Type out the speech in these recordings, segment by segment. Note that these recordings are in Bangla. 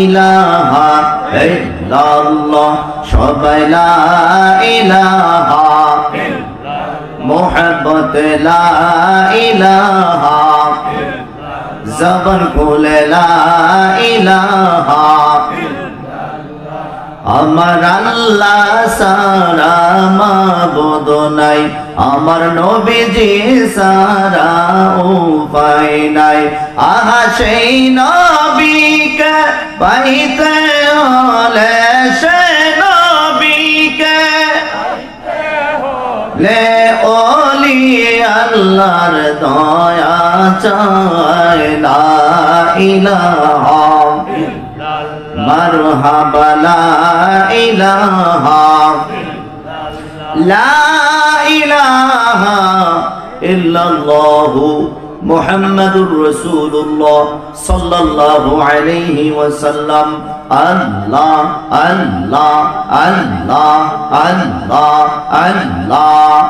ইলাহা ইল্লাল্লাহ সবাই লা ইলাহা মোহাব্বত লা ইলাহা জবান খুলে লা ইলাহা আমার আল্লাহ সারা মাবুদ নাই আমার নবীজি সারা উপায় নাই আহা সেই নবীকে পাইতে হলে সে নবীকে লে ওলি আল্লাহর দয়া চায় লা ইলাহা মারহাবা লা ইলাহা লা ইলাহা ইল্লাল্লাহু মুহাম্মাদুর রাসূলুল্লাহ সাল্লাল্লাহু আলাইহি ওয়াসাল্লাম আল্লাহ আল্লাহ আল্লাহ আল্লাহ আল্লাহ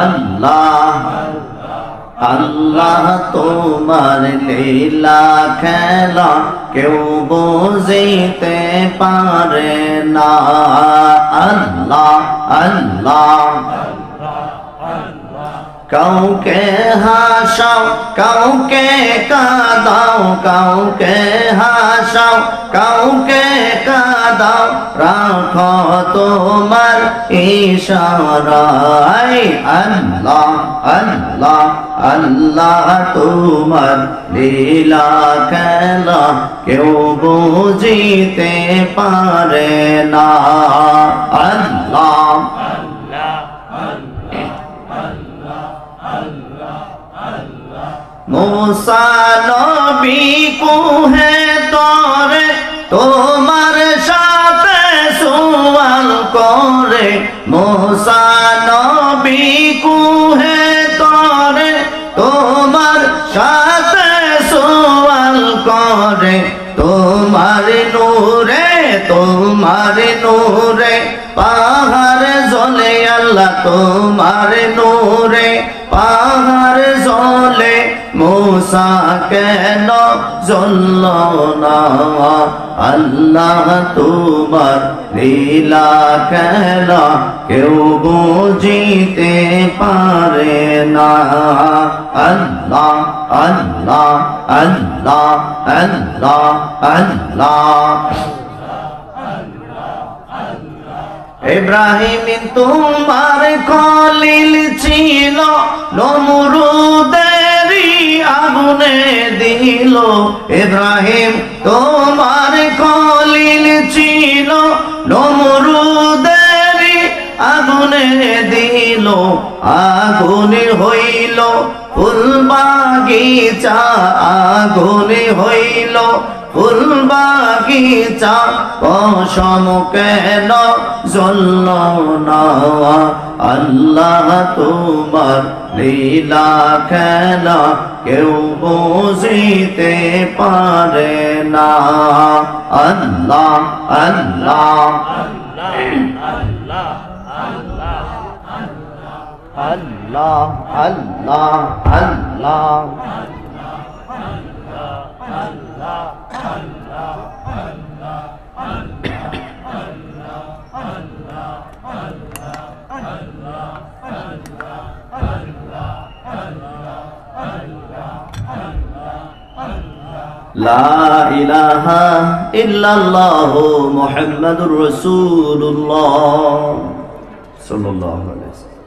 আল্লাহ আল্লাহ তোমার লীলা খেলা কেউ বুঝিতে পারে না আল্লাহ আল্লাহ কাউকে হাসাও কাউকে কাঁদাও কাউকে হাসাও কাউকে কাঁদাও রাখো তোমার ইশারায় আল্লাহ আল্লাহ আল্লাহ তোমার লীলা খেলা কেউ বুঝিতে পারে না আল্লাহ मूसा नबी कुहे तोरे তোমার সাথে সুয়াল করে मूसा नबी कुहे तोरे তোমার সাথে সুয়াল করে তোমার নূরে পাহাড় জ্বলে আল্লাহ তোমার নূরে পাহাড় জ্বলে मूसा কেন জ্বলল না আল্লাহ তোমার লীলা খেলা কেউ বুঝিতে পারে না আল্লাহ আল্লাহ আল্লাহ আল্লাহ আল্লাহ ইব্রাহিম তোমার খলিল ছিল নমরুদেরই আগুনে দিল ইব্রাহিম তোমার খলিল ছিল নমরুদেরই আগুনে দিল আগুনে হইল ফুল বাগিচা আগুনে হইল ফুল বাগিচা পশম কেন জ্বলল না আল্লাহ তোমার লীলা খেলা কেউ বুঝিতে পারে না আল্লাহ আল্লাহ আল্লাহ আল্লাহ আল্লাহ লা ইলাহা ইল্লাল্লাহ মুহাম্মাদুর রাসূলুল্লাহ সাল্লাল্লাহু আলাইহি ওয়াসাল্লাম।